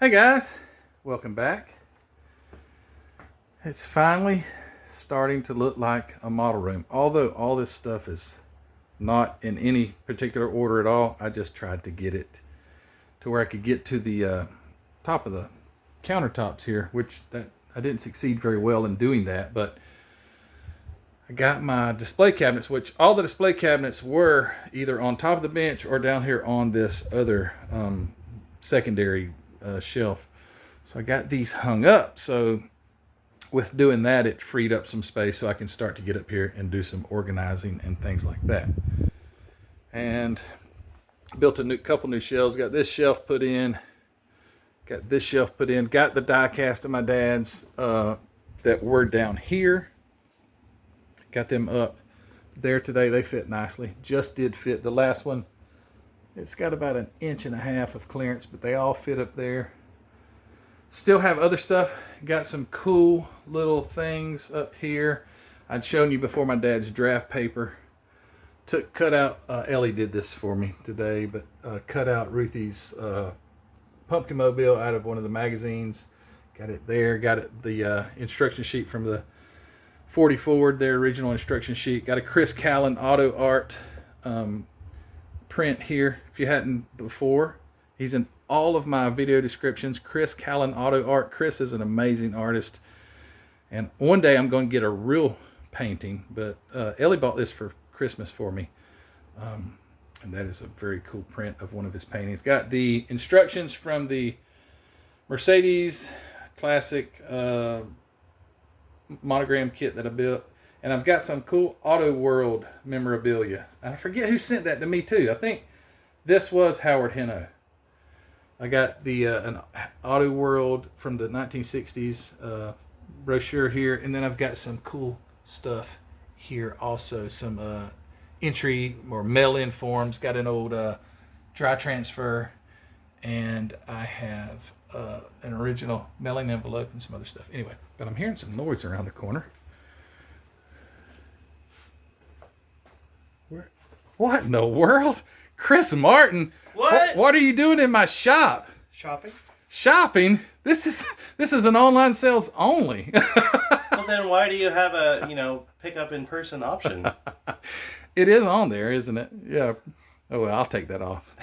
Hey guys, welcome back. It's finally starting to look like a model room. Although all this stuff is not in any particular order at all, I just tried to get it to where I could get to the top of the countertops here, which I didn't succeed very well in doing that, but I got my display cabinets, which all the display cabinets were either on top of the bench or down here on this other secondary shelf. So I got these hung up. So with doing that, it freed up some space so I can start to get up here and do some organizing and things like that. And built a couple new shelves. Got this shelf put in. Got this shelf put in. Got the die cast of my dad's that were down here. Got them up there today. They fit nicely. Just did fit. The last one, it's got about 1.5 inches of clearance, but they all fit up there. Still have other stuff. Got some cool little things up here. I'd shown you before my dad's draft paper. Cut out, Ellie did this for me today, but cut out Ruthie's pumpkin mobile out of one of the magazines. Got it there. Got it the instruction sheet from the 40 Ford, their original instruction sheet. Got a Chris Callan auto art print here. If you hadn't before, he's in all of my video descriptions. Chris Callan auto art. Chris is an amazing artist, and one day I'm going to get a real painting, but Ellie bought this for Christmas for me, and that is a very cool print of one of his paintings. Got the instructions from the Mercedes classic monogram kit that I built, and I've got some cool Auto World memorabilia. I forget who sent that to me too. I think this was Howard Heno. I got the an Auto World from the 1960s brochure here, and then I've got some cool stuff here also. Some entry or mail-in forms. Got an old dry transfer, and I have an original mailing envelope and some other stuff. Anyway, but I'm hearing some noise around the corner. What in the world? Chris Martin? What are you doing in my shop? Shopping? Shopping? This is an online sales only. Well, then why do you have a, pick up in person option? It is on there, isn't it? Yeah. Oh, well, I'll take that off.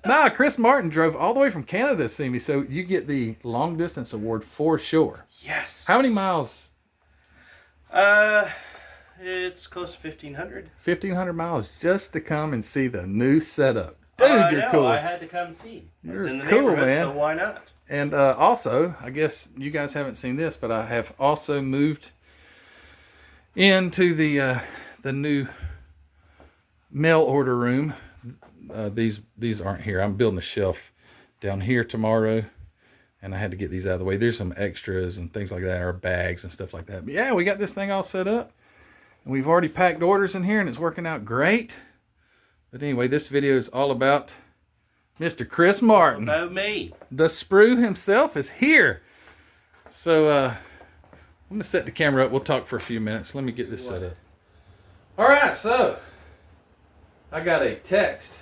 Nah, Chris Martin drove all the way from Canada to see me, so you get the long distance award for sure. Yes. How many miles? It's close to 1,500. 1,500 miles just to come and see the new setup. Dude, you're cool. I had to come see. You're in the cool, neighborhood, man. so why not? And also, I guess you guys haven't seen this, but I have also moved into the new mail order room. These aren't here. I'm building a shelf down here tomorrow, and I had to get these out of the way. There's some extras and things like that, or bags and stuff like that. But yeah, we got this thing all set up, and we've already packed orders in here, and it's working out great. But anyway, this video is all about Mr. Chris Martin. About me. The sprue himself is here. So I'm gonna set the camera up. We'll talk for a few minutes. Let me get this set up. All right, so I got a text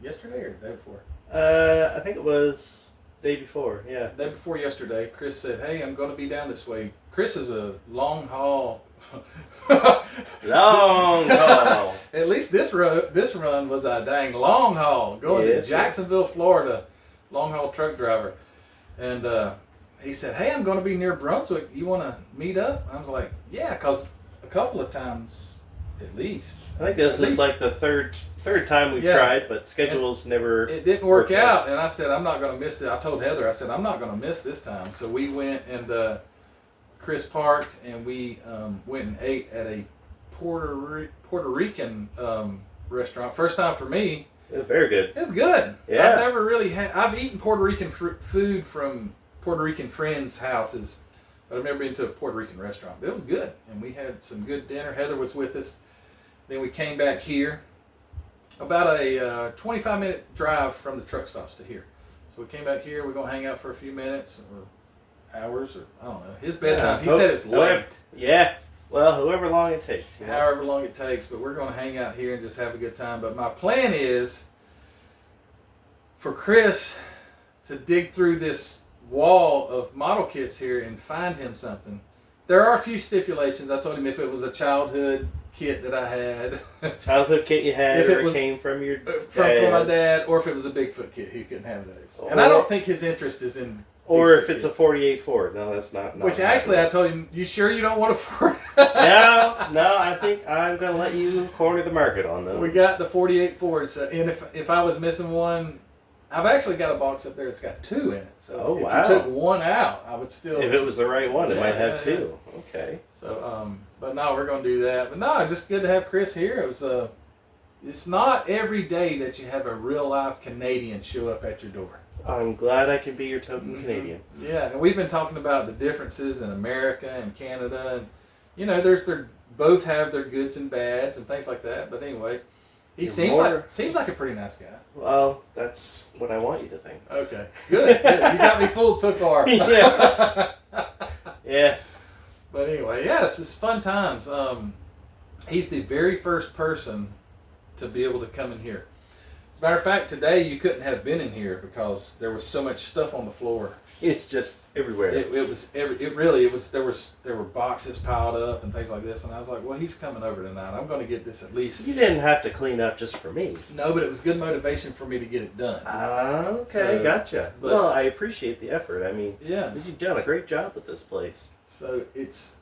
yesterday or the day before? I think it was day before, yeah. Day before yesterday, Chris said, hey, I'm going to be down this way. Chris is a long haul. Long haul. At least this run was a dang long haul. Going to Jacksonville, Florida. Long haul truck driver. And he said, hey, I'm going to be near Brunswick. You want to meet up? I was like, yeah, because a couple of times at least. I think this is like the third time we've tried, but schedules never. It didn't work out, and I said I'm not going to miss it. I told Heather, I said I'm not going to miss this time. So we went and Chris parked, and we went and ate at a Puerto Rican restaurant. First time for me. It was very good. It's good. Yeah. I've never really I've eaten Puerto Rican food from Puerto Rican friends' houses, but I've never been to a Puerto Rican restaurant. It was good, and we had some good dinner. Heather was with us. Then we came back here, about a 25-minute drive from the truck stops to here. So we came back here. We're going to hang out for a few minutes or hours, or I don't know. His bedtime, he said it's late. Yeah. Well, however long it takes. However long it takes, but we're going to hang out here and just have a good time. But my plan is for Chris to dig through this wall of model kits here and find him something. There are a few stipulations. I told him if it was a childhood kit that I had, childhood kit you had, if or it was, came from your from my dad, or if it was a Bigfoot kit, he couldn't have those. And I don't think his interest is in. Or if it's a 48 Ford. No, that's not. Which actually, I told him, you sure you don't want a Ford? No, I think I'm going to let you corner the market on those. We got the 48 Ford, so, and if I was missing one, I've actually got a box up there that's got two in it. So if you took one out, I would still. If it was the right one, it might have two. Okay. So, but no, we're going to do that. But no, just good to have Chris here. It was it's not every day that you have a real life Canadian show up at your door. I'm glad I can be your token Canadian. Yeah, and we've been talking about the differences in America and Canada, and you know, both have their goods and bads and things like that. But anyway, he seems like a pretty nice guy. Well, that's what I want you to think. Okay, good. You got me fooled so far. Yeah. Yeah. But anyway, yes, it's fun times. He's the very first person to be able to come in here. As a matter of fact, today you couldn't have been in here because there was so much stuff on the floor. It's just everywhere. There were boxes piled up and things like this, and I was like, well, he's coming over tonight. I'm going to get this at least. You didn't have to clean up just for me. No, but it was good motivation for me to get it done. Okay, gotcha. Well, I appreciate the effort. I mean, yeah, you've done a great job with this place. So it's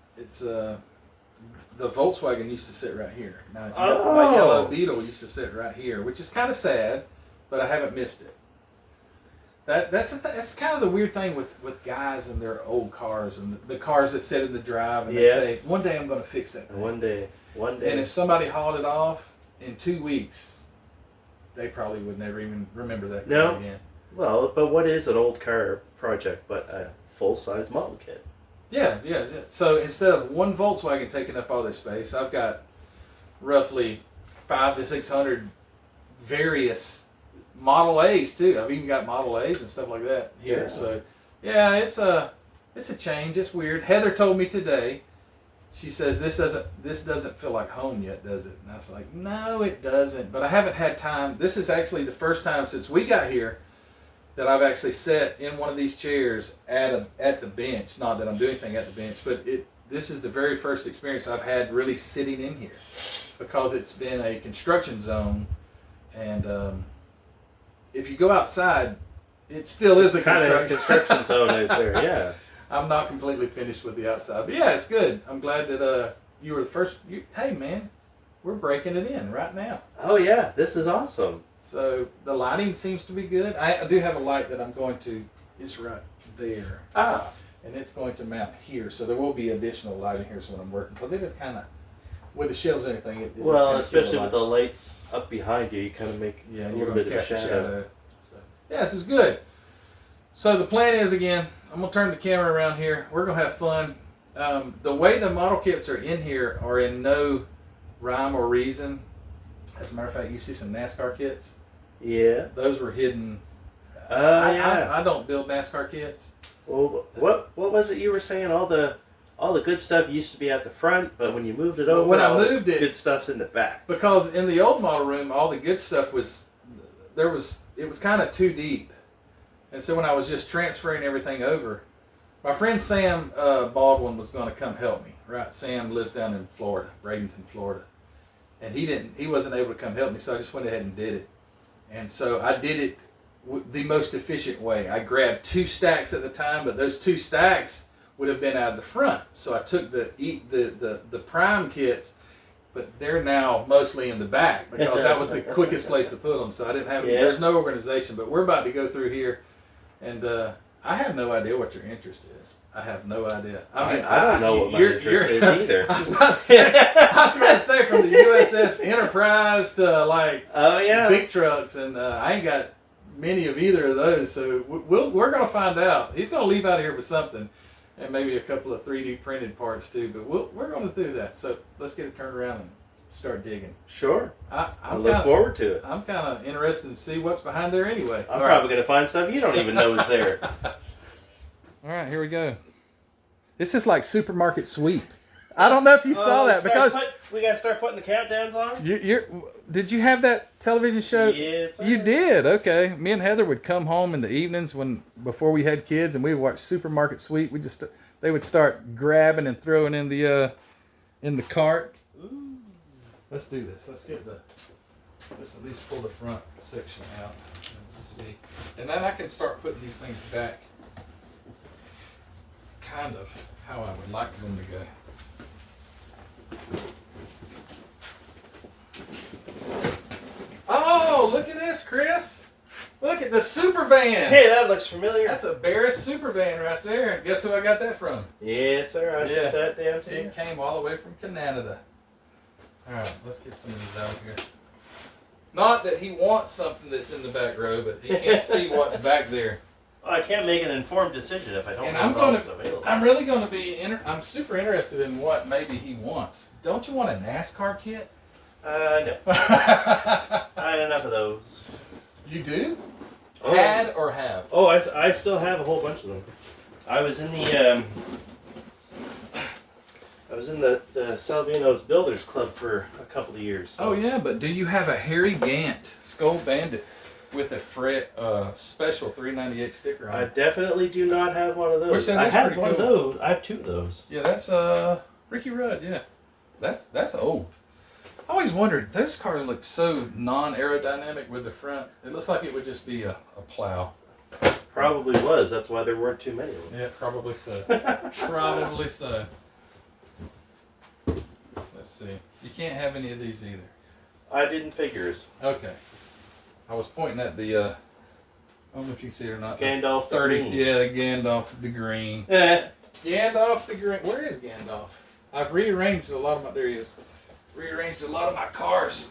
the Volkswagen used to sit right here. Now, my yellow Beetle used to sit right here, which is kind of sad, but I haven't missed it. That's kind of the weird thing with guys and their old cars and the cars that sit in the drive and they say, one day I'm going to fix that thing. One day. And if somebody hauled it off in 2 weeks, they probably would never even remember that car again. Well, but what is an old car project but a full-size model kit? Yeah. So instead of one Volkswagen taking up all this space, I've got roughly 500 to 600 various Model A's too. I've even got Model A's and stuff like that here. Yeah. So yeah, it's a change. It's weird. Heather told me today. She says this doesn't feel like home yet, does it? And I was like, no, it doesn't. But I haven't had time. This is actually the first time since we got here that I've actually sat in one of these chairs at the bench. Not that I'm doing anything at the bench, but this is the very first experience I've had really sitting in here because it's been a construction zone, and if you go outside, it still is a construction zone out there. Yeah, I'm not completely finished with the outside, but yeah, it's good. I'm glad that you were the first. Hey man, we're breaking it in right now. Oh yeah, this is awesome. So the lighting seems to be good. I do have a light that I'm going to, it's right there. And it's going to mount here. So there will be additional lighting here so when I'm working. Because it is kind of, with the shelves and everything. Especially with the lights up behind you, you kind of make a little bit of a shadow. So, yeah, this is good. So the plan is, again, I'm going to turn the camera around here. We're going to have fun. The way the model kits are in here are in no rhyme or reason. As a matter of fact, you see some NASCAR kits. Yeah. Those were hidden. I don't build NASCAR kits. Well, what was it you were saying? All the good stuff used to be at the front, but when you moved it over, when I moved it, good stuff's in the back. Because in the old model room, all the good stuff was it was kind of too deep, and so when I was just transferring everything over, my friend Sam Baldwin was going to come help me. Right, Sam lives down in Florida, Bradenton, Florida. And he wasn't able to come help me, so I just went ahead and did it. And so I did it the most efficient way. I grabbed 2 stacks at the time, but those 2 stacks would have been out of the front. So I took the prime kits, but they're now mostly in the back because that was the quickest place to put them. So I didn't have there's no organization, but we're about to go through here, and I have no idea what your interest is. I have no idea. I mean, I don't know what my interest is either. I was about to say from the USS Enterprise to big trucks, and I ain't got many of either of those. So we're going to find out. He's going to leave out of here with something, and maybe a couple of 3D printed parts too. But we're going to do that. So let's get it turned around and start digging. Sure. I look forward to it. I'm kind of interested to see what's behind there anyway. I'm probably going to find stuff you don't even know is there. All right, here we go. This is like supermarket sweep. I don't know if you saw that because we gotta start putting the countdowns on. did you have that television show? Yes, sir. You did. Okay. Me and Heather would come home in the evenings before we had kids, and we would watch Supermarket Sweep. They would start grabbing and throwing in the cart. Ooh. Let's do this. Let's at least pull the front section out. Let's see. And then I can start putting these things back kind of how I would like them to go. Oh, look at this, Chris. Look at the super van. Hey, that looks familiar. That's a Barris super van right there. Guess who I got that from? Yes, sir. I sent that down to you. It came all the way from Canada. All right, let's get some of these out here. Not that he wants something that's in the back row, but he can't see what's back there. Well, I can't make an informed decision if I don't know what's available. I'm really going to be. I'm super interested in what maybe he wants. Don't you want a NASCAR kit? No. I had enough of those. You do? Oh. Had or have? Oh, I still have a whole bunch of them. I was in the Salvino's Builders Club for a couple of years. So. Oh yeah, but do you have a Harry Gant Skull Bandit with a special 398 sticker on it? I definitely do not have one of those. I have one of those. I have two of those. Yeah, that's Ricky Rudd. Yeah, that's old. I always wondered, those cars look so non-aerodynamic with the front. It looks like it would just be a plow. Probably was. That's why there weren't too many of them. Yeah, probably so. Probably so. Let's see. You can't have any of these either. I didn't figures. Okay. I was pointing at the, I don't know if you can see it or not. Gandalf 30. the green. Yeah, the Gandalf the green. Gandalf the green. Where is Gandalf? I've rearranged a lot of my, there he is. Rearranged a lot of my cars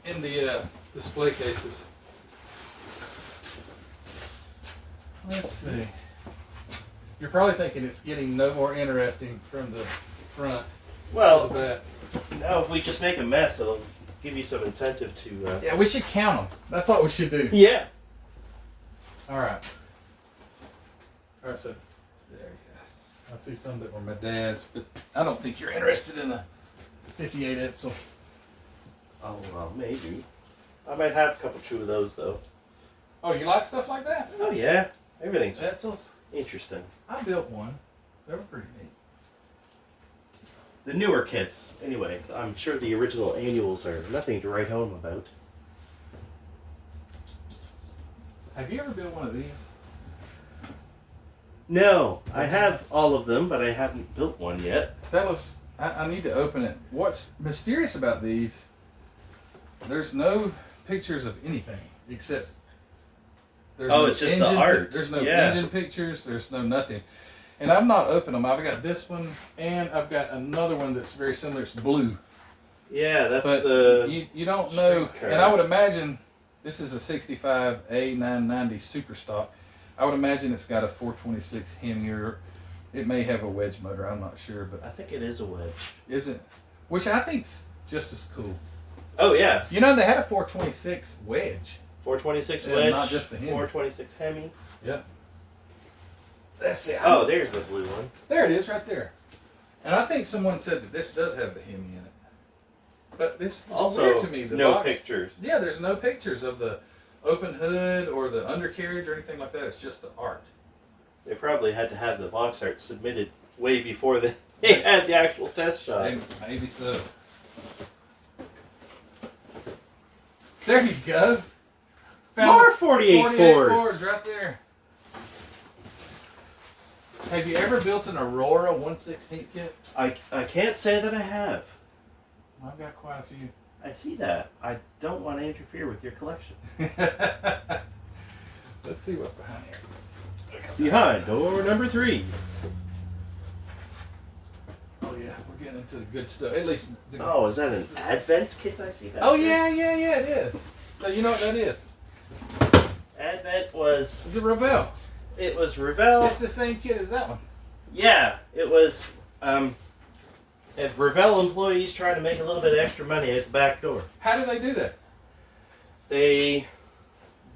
in the display cases. Let's see. You're probably thinking it's getting no more interesting from the front. Well, to the back. now if we just make a mess, it'll give you some incentive to. Yeah, we should count them. That's what we should do. Yeah. All right. All right, so there you go. I see some that were my dad's, but I don't think you're interested in a 58 Edsel. Oh well, maybe. I might have a couple two of those though. Oh, you like stuff like that? Oh yeah, everything's Edsels? interesting. I built one. They were pretty neat. The newer kits, anyway. I'm sure the original annuals are nothing to write home about. Have you ever built one of these? No, I have all of them, but I haven't built one yet. Fellas, I need to open it. What's mysterious about these, there's no pictures of anything except there's no it's just engine, the art. There's no Yeah. engine pictures, there's no nothing. And I've not opened them. I've got this one and I've got another one that's very similar. It's blue. Yeah, that's But the... you don't know, street car. and I would imagine this is a 65 A990 Super Stock. I would imagine it's got a 426 Hemi, or it may have a wedge motor. I'm not sure, but I think it is a wedge. is it? Which I think's just as cool. Oh yeah, You know, they had a 426 wedge. 426 Yeah, wedge, not just the Hemi. 426 Hemi. Yep. That's it. Oh, there's the blue one. There it is, right there. And I think someone said that this does have the Hemi in it. But this is Also, weird to me. The no box, pictures. Yeah, there's no pictures of the open hood or the undercarriage or anything like that. It's just the art. They probably had to have the box art submitted way before they had the actual test shots. Maybe so. There you go. More 48 Fords. right there. Have you ever built an Aurora 1/16 kit? I can't say that I have. I've got quite a few. I see that. I don't want to interfere with your collection. Let's see what's behind here. Behind door number 3. Oh yeah, we're getting into the good stuff. At least. Oh, is that an Advent kit I see back Oh there? yeah, it is. So you know what that is? Advent was... It's a Revell. It was Revell. It's the same kit as that one. Yeah, it was... if Revell employees trying to make a little bit of extra money at the back door. How do they do that? They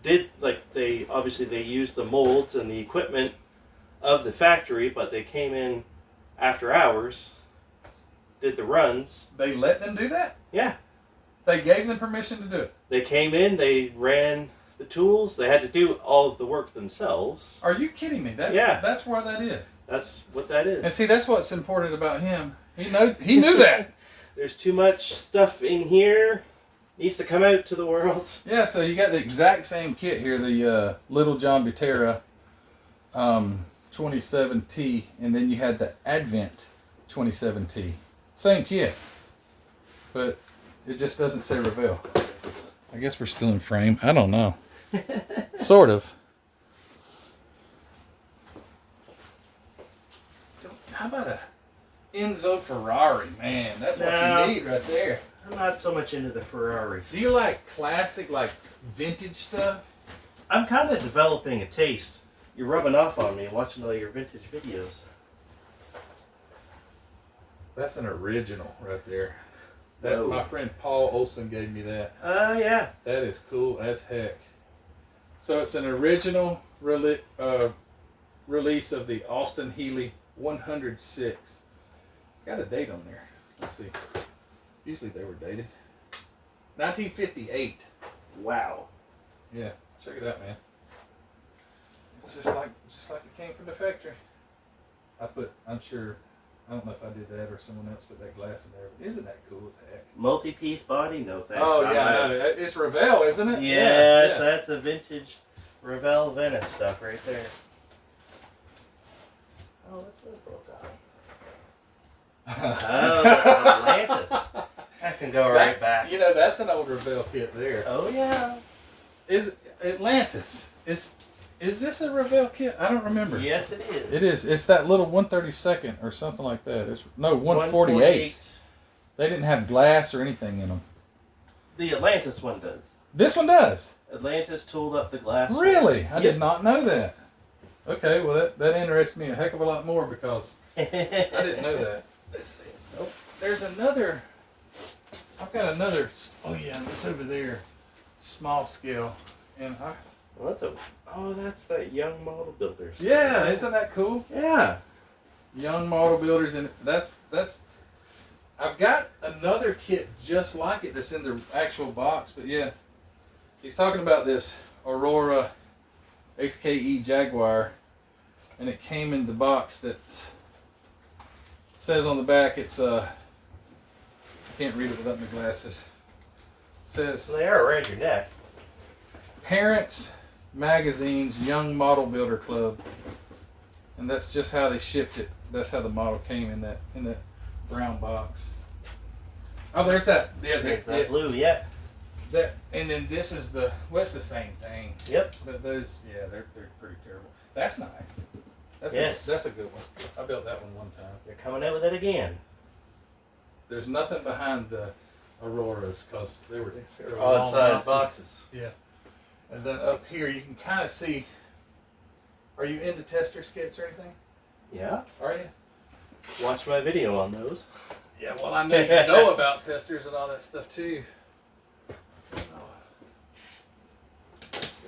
did, they used the molds and the equipment of the factory, but they came in after hours did the runs. They let them do that? Yeah. They gave them permission to do it? They came in, they ran the tools. They had to do all of the work themselves. Are you kidding me? That's where that is. That's what that is. And see, that's what's important about him. He knew that. There's too much stuff in here. Needs to come out to the world. Yeah, so you got the exact same kit here, the Little John Butera 27T, and then you had the Advent 27T. Same kit, but it just doesn't say Revell. I guess we're still in frame. I don't know. Sort of. How about a Enzo Ferrari, man? That's what you need right there. I'm not so much into the Ferraris. Do you like classic, like vintage stuff? I'm kind of developing a taste. You're rubbing off on me watching all your vintage videos. That's an original right there. Whoa. My friend Paul Olson gave me that. Oh, yeah. That is cool as heck. So it's an original release of the Austin Healey 106. It's got a date on there. Let's see. Usually they were dated. 1958. Wow. Yeah, check it out, man. It's just like it came from the factory. I'm sure, I don't know if I did that or someone else put that glass in there. Isn't that cool as heck? Multi-piece body? No thanks. Oh yeah, no, it's Revell, isn't it? Yeah, that's a vintage Revell Venice stuff right there. Oh, what's this little guy? Oh, Atlantis. That can go right back. You know, that's an old Revell kit there. Oh yeah. Is Atlantis? Is this a Revell kit? I don't remember. Yes, it is. It is. It's that little 132nd or something like that. It's 148. They didn't have glass or anything in them. The Atlantis one does. This one does. Atlantis tooled up the glass. Really? I did not know that. Okay, well that interests me a heck of a lot more because I didn't know that. Let's see. Oh, there's another. I've got another. Oh yeah, it's over there. Small scale, and Well, that's that Young Model Builders. yeah, isn't that cool? Yeah. Young Model Builders, and that's. I've got another kit just like it that's in the actual box, but yeah, he's talking about this Aurora XKE Jaguar, and it came in the box that says on the back it's I can't read it without my glasses. It says They are around your neck. Parents Magazine's Young Model Builder Club, and that's just how they shipped it. That's how the model came in that brown box. Oh, there's that. Yeah, There's that blue. Yeah. That, and then this is it's the same thing. Yep. But those, yeah, they're pretty terrible. That's nice. That's a good one. I built that one time. They're coming out with it again. There's nothing behind the Auroras because they were Odd size boxes. Yeah. And then up here you can kind of see. Are you into tester skits or anything? Yeah. Are you? Watch my video on those. Yeah. Well, I know you know about testers and all that stuff too. Oh. Let's see.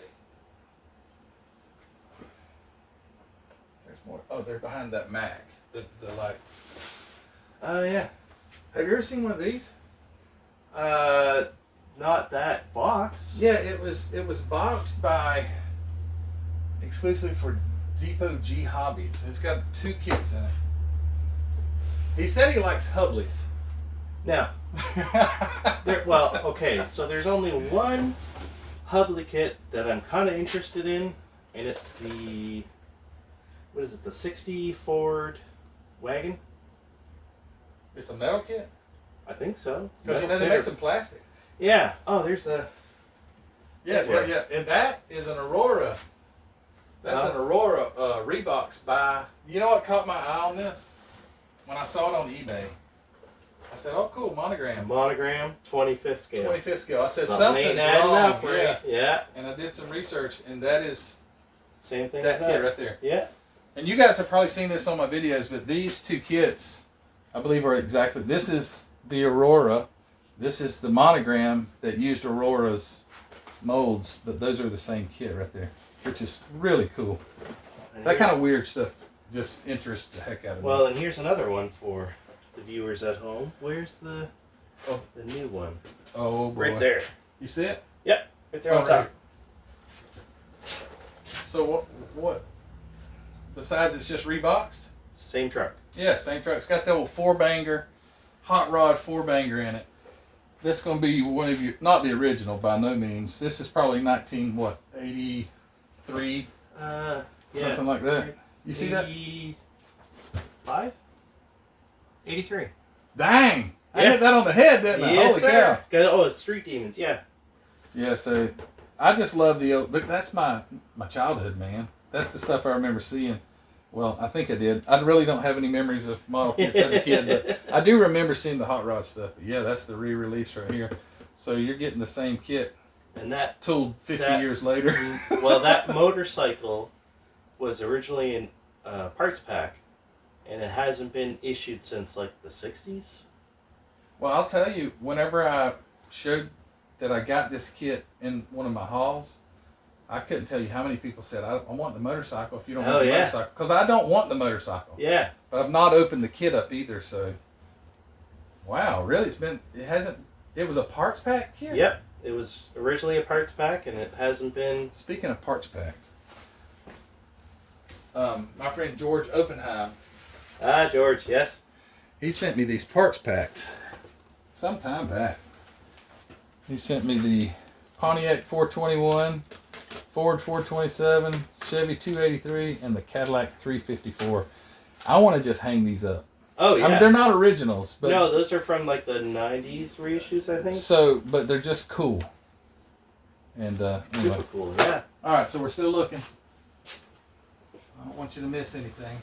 There's more. Oh, they're behind that Mac. The light. Oh yeah. Have you ever seen one of these? Not that box. Yeah, it was boxed by exclusively for Depot G Hobbies. It's got 2 kits in it. He said he likes Hubleys. Now, okay, so there's only one Hubley kit that I'm kind of interested in, and it's the, what is it, the 60 Ford wagon? It's a metal kit? I think so. Because you know they make some plastic. Yeah. Oh, there's the... Yeah. And that is an Aurora. That's an Aurora Reeboks by... You know what caught my eye on this? When I saw it on eBay. I said, oh cool, monogram. Monogram, 25th scale. 25th scale. I said, something's ain't adding wrong. up, right? Yeah. And I did some research, and that is... Same thing that as kit right there. Yeah. And you guys have probably seen this on my videos, but these 2 kits, I believe, are exactly... This is the Aurora. This is the monogram that used Aurora's molds, but those are the same kit right there, which is really cool. That kind of weird stuff just interests the heck out of me. Well, and here's another one for the viewers at home. Where's the new one? Oh boy. Right there. You see it? Yep, right there on Oh, top. So what? Besides, it's just reboxed. Same truck. Yeah, same truck. It's got the old 4-banger, hot rod 4-banger in it. This gonna be one of your, not the original by no means. This is probably 1983, Yeah. something like that. You see that? 85? 83. Dang! I Yeah. hit that on the head, didn't I? Yes, Holy sir. cow! Oh, it's Street Demons. Yeah. Yeah, so I just love the old. But that's my childhood, man. That's the stuff I remember seeing. Well, I think I did. I really don't have any memories of model kits as a kid, but I do remember seeing the hot rod stuff. But yeah, that's the re-release right here. So you're getting the same kit, And that tooled 50 years later. well, that motorcycle was originally in parts pack, and it hasn't been issued since like the 60s. Well, I'll tell you, whenever I showed that I got this kit in one of my hauls, I couldn't tell you how many people said, I want the motorcycle if you don't want the motorcycle. Because I don't want the motorcycle. Yeah. But I've not opened the kit up either, so. Wow, really? It was a parts pack kit? Yep. It was originally a parts pack, and it hasn't been. Speaking of parts packs, my friend George Oppenheim. Ah, George, yes. He sent me these parts packs some time back. He sent me the Pontiac 421, Ford 427, Chevy 283, and the Cadillac 354. I want to just hang these up. Oh, yeah. I mean, they're not originals, but no, those are from like the 90s reissues, I think. so, but they're just cool. And anyway. Super cool, yeah. All right, so we're still looking. I don't want you to miss anything.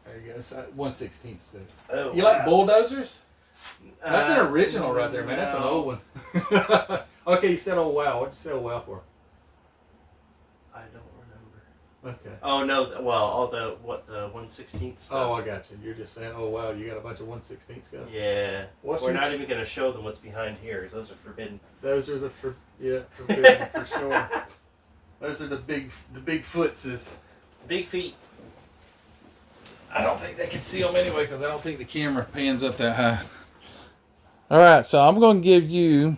There you go. It's 1/16 stick. Oh, You like bulldozers? That's an original right there, man. That's an old one. Okay, you said, oh wow. What'd you say, oh wow for? I don't remember. Okay. Oh, no. Well, the 1/16 stuff. Oh, I got you. You're just saying, oh wow, you got a bunch of 1/16 stuff. Yeah. What's We're your- not even going to show them what's behind here, because those are forbidden. Those are the forbidden for sure. Those are the big footses. Big feet. I don't think they can see them anyway because I don't think the camera pans up that high. All right, so I'm going to give you.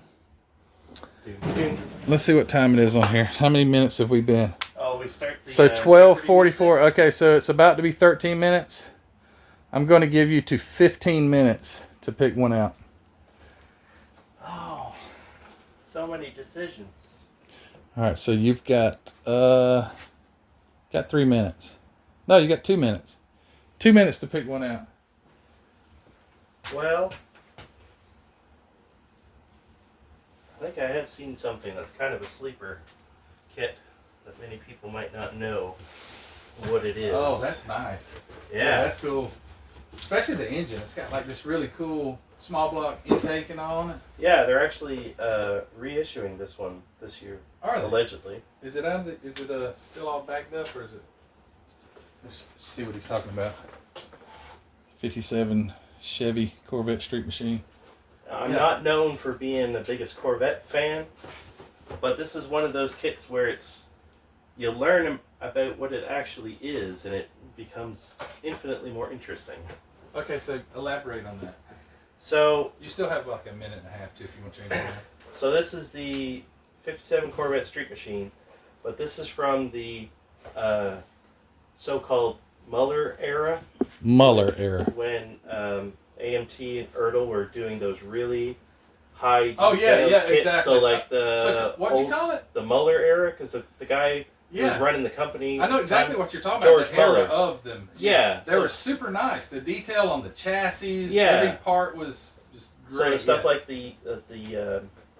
Let's see what time it is on here. How many minutes have we been? Oh, we start the. So 12:44. Okay, so it's about to be 13 minutes. I'm going to give you to 15 minutes to pick one out. Oh, so many decisions. All right, so you've got 3 minutes. No, you got 2 minutes. 2 minutes to pick one out. Well, I think I have seen something that's kind of a sleeper kit that many people might not know what it is. Oh, that's nice. yeah. That's cool. Especially the engine. It's got like this really cool small block intake and all on it. Yeah, they're actually reissuing this one this year. Are they? Allegedly. Is it still all backed up or is it? Let's see what he's talking about. 57 Chevy Corvette Street Machine. I'm not known for being the biggest Corvette fan, but this is one of those kits where you learn about what it actually is, and it becomes infinitely more interesting. Okay, so elaborate on that. So You still have like a minute and a half too if you want to change that. So this is the 57 Corvette Street Machine, but this is from the so-called Muller era. Muller era. When AMT and Ertl were doing those really high Oh, yeah, detailed yeah, kits. exactly. So like the What'd you call it? The Muller era, because the guy who was Yeah. running the company. I know at the exactly time, what you're talking George about. The era Muller. of them. Yeah, They were super nice. The detail on the chassis, Yeah. every part was just great. So the stuff yeah. like the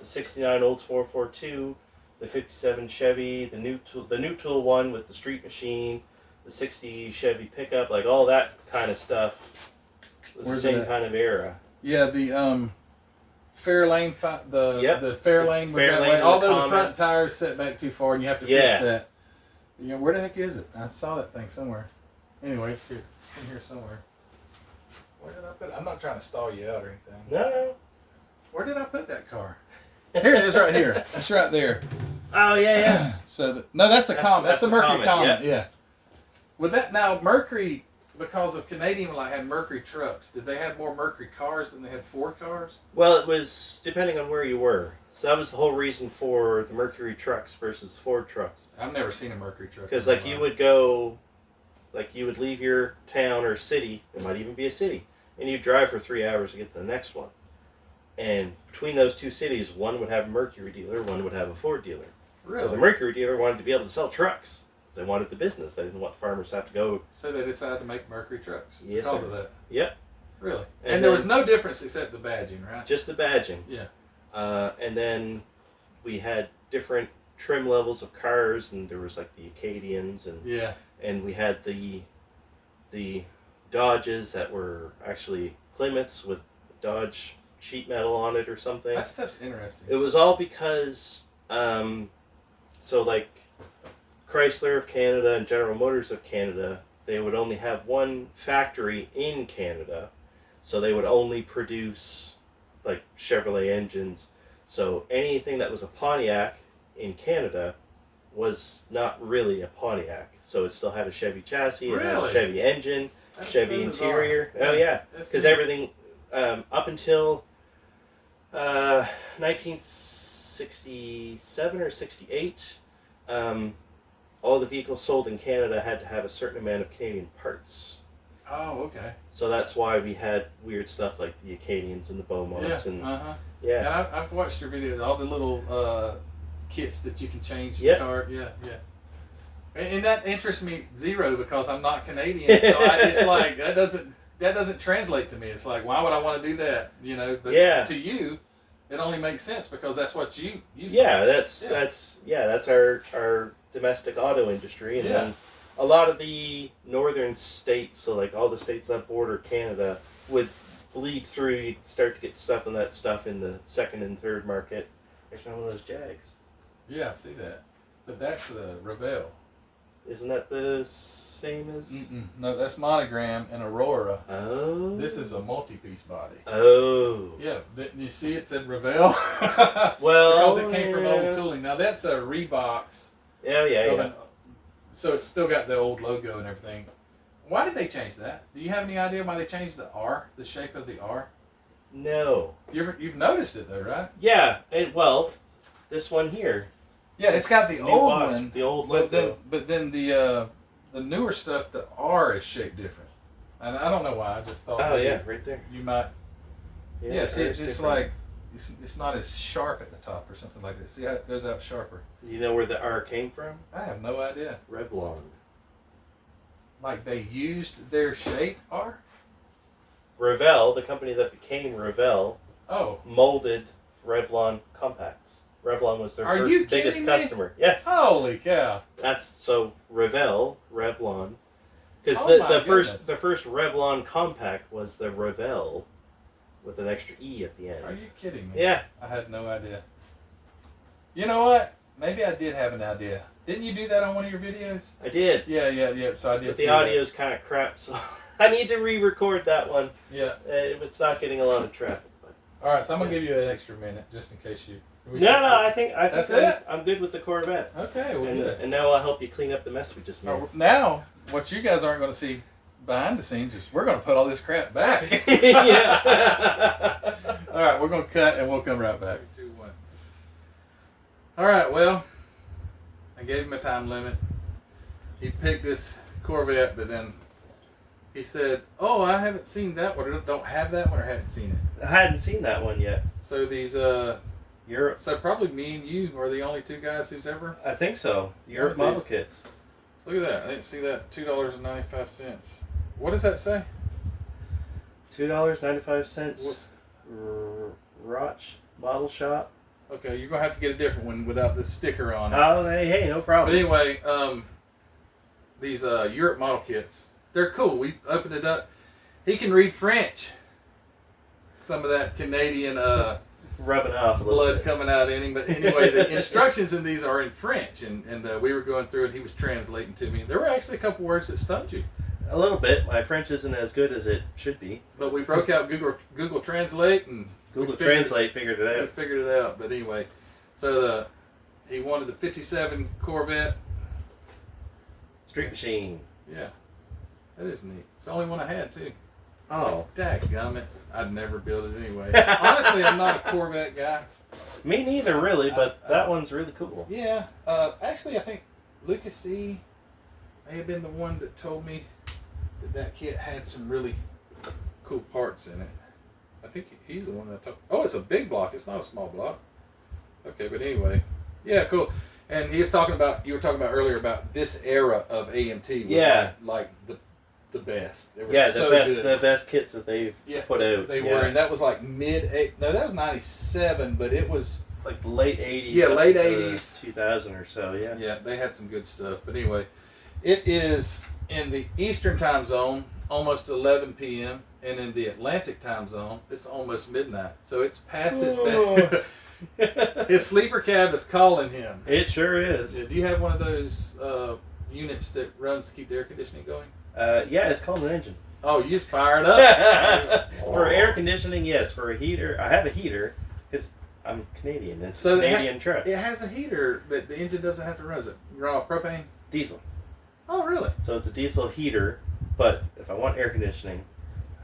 69 Olds 442, the 57 Chevy, the new tool one with the Street Machine, the 60 Chevy pickup, like all that kind of stuff was Where's the it same at? kind of era. Yeah, the Fairlane, the Fairlane was Fairlane that way. and the Although the Comet. front tires set back too far, and you have to Yeah. fix that. Yeah, where the heck is it? I saw that thing somewhere. Anyway, it's here. It's in here somewhere. Where did I put it? I'm not trying to stall you out or anything. No. Where did I put that car? Here it is, right here. It's right there. Oh yeah. So no, that's the Comet. That's the Mercury Comet, Comet. Yeah. With that now, Mercury because of Canadian, like had Mercury trucks. Did they have more Mercury cars than they had Ford cars? Well, it was depending on where you were. So that was the whole reason for the Mercury trucks versus Ford trucks. I've never seen a Mercury truck. Because like you would go, like you would leave your town or city, it might even be a city, and you'd drive for 3 hours to get to the next one. And between those two cities, one would have a Mercury dealer, one would have a Ford dealer. Really? So the Mercury dealer wanted to be able to sell trucks. They wanted the business. They didn't want farmers to have to go. So they decided to make Mercury trucks because of that. Yep. Really? And there then, was no difference except the badging, right? Just the badging. Yeah. And then we had different trim levels of cars, and there was like the Acadians, and we had the Dodges that were actually Plymouths with Dodge sheet metal on it or something. That stuff's interesting. It was all because, so like Chrysler of Canada and General Motors of Canada, they would only have one factory in Canada, so they would only produce like Chevrolet engines. So anything that was a Pontiac in Canada was not really a Pontiac. So it still had a Chevy chassis, it had a Chevy engine, That's Chevy so interior. bizarre. Oh yeah, That's because neat. everything up until 1967 or 68, all the vehicles sold in Canada had to have a certain amount of Canadian parts. Oh, okay. So that's why we had weird stuff like the Acadians and the Beaumonts and And I've watched your videos, all the little kits that you can change the Yep. car. Yeah. And that interests me zero because I'm not Canadian, so it's like that doesn't translate to me. It's like, why would I want to do that? You know, but to you, it only makes sense because that's what you yeah, that's our domestic auto industry, and then a lot of the northern states, so like all the states that border Canada, would bleed through. You start to get stuff on that stuff in the second and third market. There's one of those Jags. Yeah, I see that. But that's a Revell. Isn't that the same as? No, that's Monogram and Aurora. Oh. This is a multi-piece body. Oh. Yeah, you see it said Revell? Well, because it came from old tooling. Now that's a Reeboks. Yeah. So it's still got the old logo and everything. Why did they change that? Do you have any idea why they changed the R, the shape of the R? No. You've noticed it though, right? Yeah. Well, this one here. Yeah, it's got the old box, one, the old logo. But then the newer stuff, the R is shaped different, and I don't know why. I just thought. Oh yeah, right there. You might. Yeah, see, it's just different. like it's not as sharp at the top or something like that. See how it goes out sharper. You know where the R came from? I have no idea. Revlon. Like they used their shape R? Revell, the company that became Revell, molded Revlon compacts. Revlon was their first biggest customer. Yes. Holy cow! That's so Revell, Revlon, because the first Revlon compact was the Revell, with an extra E at the end. Are you kidding me? Yeah. I had no idea. You know what? Maybe I did have an idea. Didn't you do that on one of your videos? I did. Yeah. So I did. But the audio's kind of crap, so I need to re-record that one. Yeah. It's not getting a lot of traffic. But. All right, so I'm gonna give you an extra minute just in case you. No, I think that's it. I'm good with the Corvette. Okay, well, good. And now I'll help you clean up the mess we just made. Now, what you guys aren't going to see behind the scenes is we're going to put all this crap back. Yeah. All right, we're going to cut and we'll come right back. 2, 1. All right, well, I gave him a time limit. He picked this Corvette, but then he said, "Oh, I haven't seen that one. Or don't have that one, or haven't seen it." I hadn't seen that one yet. So these Europe. So probably me and you are the only two guys who's ever. I think so. Europe model kits. Look at that! I didn't see that. $2.95. What does that say? $2.95. Roch Model Shop. Okay, you're gonna have to get a different one without the sticker on it. Oh, hey, no problem. But anyway, these Europe model kits, they're cool. We opened it up. He can read French. Some of that Canadian rubbing off a little blood bit. coming out in him. But anyway, the instructions in these are in French, and we were going through it. He was translating to me. There were actually a couple words that stumped you. A little bit. My French isn't as good as it should be. But we broke out Google Translate and Google Translate figured it out. We figured it out. But anyway, so he wanted the '57 Corvette Street Machine. Yeah. That is neat. It's the only one I had too. Oh. Dadgummit. I'd never build it anyway. Honestly, I'm not a Corvette guy. Me neither, really, but that one's really cool. Yeah. Actually, I think Lucas E. may have been the one that told me that kit had some really cool parts in it. I think he's the one that told. Oh, it's a big block. It's not a small block. Okay, but anyway. Yeah, cool. And he was talking about, you were talking about earlier about this era of AMT was like the best. They were the best kits that they've put out. They were, and that was like that was 97, but it was like the late 80s. Yeah, late 80s. 2000 or so, yeah. Yeah, they had some good stuff. But anyway, it is in the Eastern time zone, almost 11 p.m., and in the Atlantic time zone, it's almost midnight. So it's past his bed. His sleeper cab is calling him. It sure is. Do you have one of those units that runs to keep the air conditioning going? Yeah, it's called an engine. Oh, you just fire it up. For air conditioning, yes. For a heater, I have a heater because I'm Canadian. It's a Canadian truck. It has a heater, but the engine doesn't have to run. Does it run off propane? Diesel. Oh, really? So it's a diesel heater, but if I want air conditioning,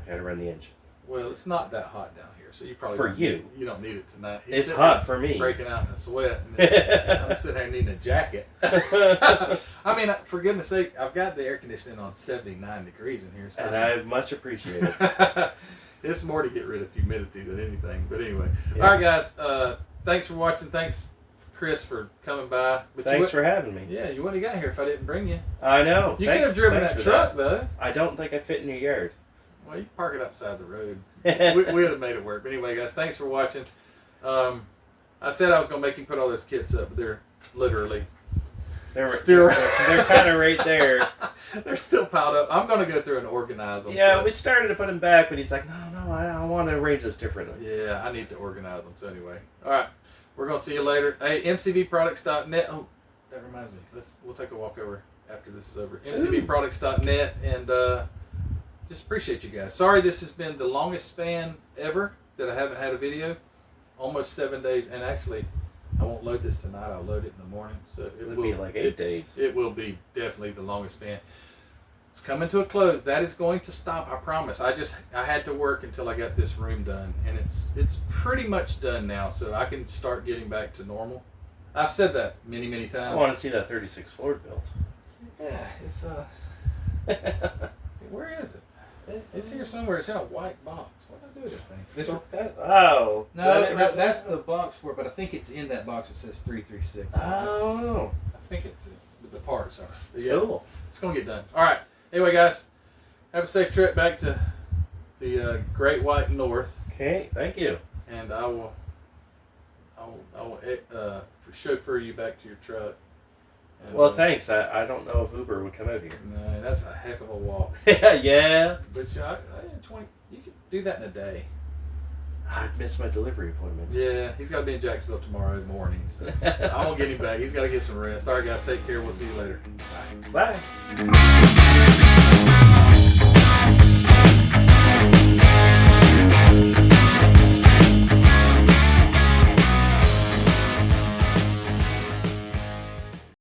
I got to run the engine. Well, it's not that hot down here, so you probably you don't need it tonight. It's hot for me. Breaking out in a sweat. And I'm sitting here needing a jacket. I mean, for goodness sake, I've got the air conditioning on 79 degrees in here. So and I much appreciate it. It's more to get rid of humidity than anything. But anyway, all right, guys. Thanks for watching. Thanks, Chris, for coming by. But thanks for having me. Yeah, you wouldn't have got here if I didn't bring you. I know. You could have driven that truck, though. I don't think I'd fit in your yard. Well, you park it outside the road. we would have made it work. But anyway, guys, thanks for watching. I said I was going to make you put all those kits up, but they're literally they're kind of right there. They're still piled up. I'm going to go through and organize them. Yeah, we started to put them back, but he's like, no, I want to arrange this differently. Yeah, I need to organize them. So anyway, all right, we're going to see you later. Hey, mcvproducts.net. Oh, that reminds me. We'll take a walk over after this is over. mcvproducts.net, and just appreciate you guys. Sorry this has been the longest span ever that I haven't had a video. Almost 7 days, and actually I won't load this tonight. I'll load it in the morning. So it will be like 8 days. It will be definitely the longest span. It's coming to a close. That is going to stop, I promise. I had to work until I got this room done, and it's pretty much done now, so I can start getting back to normal. I've said that many times. I want to see that 36 Ford built. Yeah, it's where is it? It's here somewhere. It's in a white box. What did I do with this thing? Oh. No, that's the box for it, but I think it's in that box that says 336. Oh. I think it's the parts are. Yeah, cool. It's going to get done. All right. Anyway, guys, have a safe trip back to the Great White North. Okay, thank you. And I will chauffeur you back to your truck. And, well, thanks. I don't know if Uber would come out here. No, that's a heck of a walk. Yeah. But you could do that in a day. I'd miss my delivery appointment. Yeah, he's got to be in Jacksonville tomorrow morning. So I won't get him back. He's got to get some rest. All right, guys, take care. We'll see you later. Bye.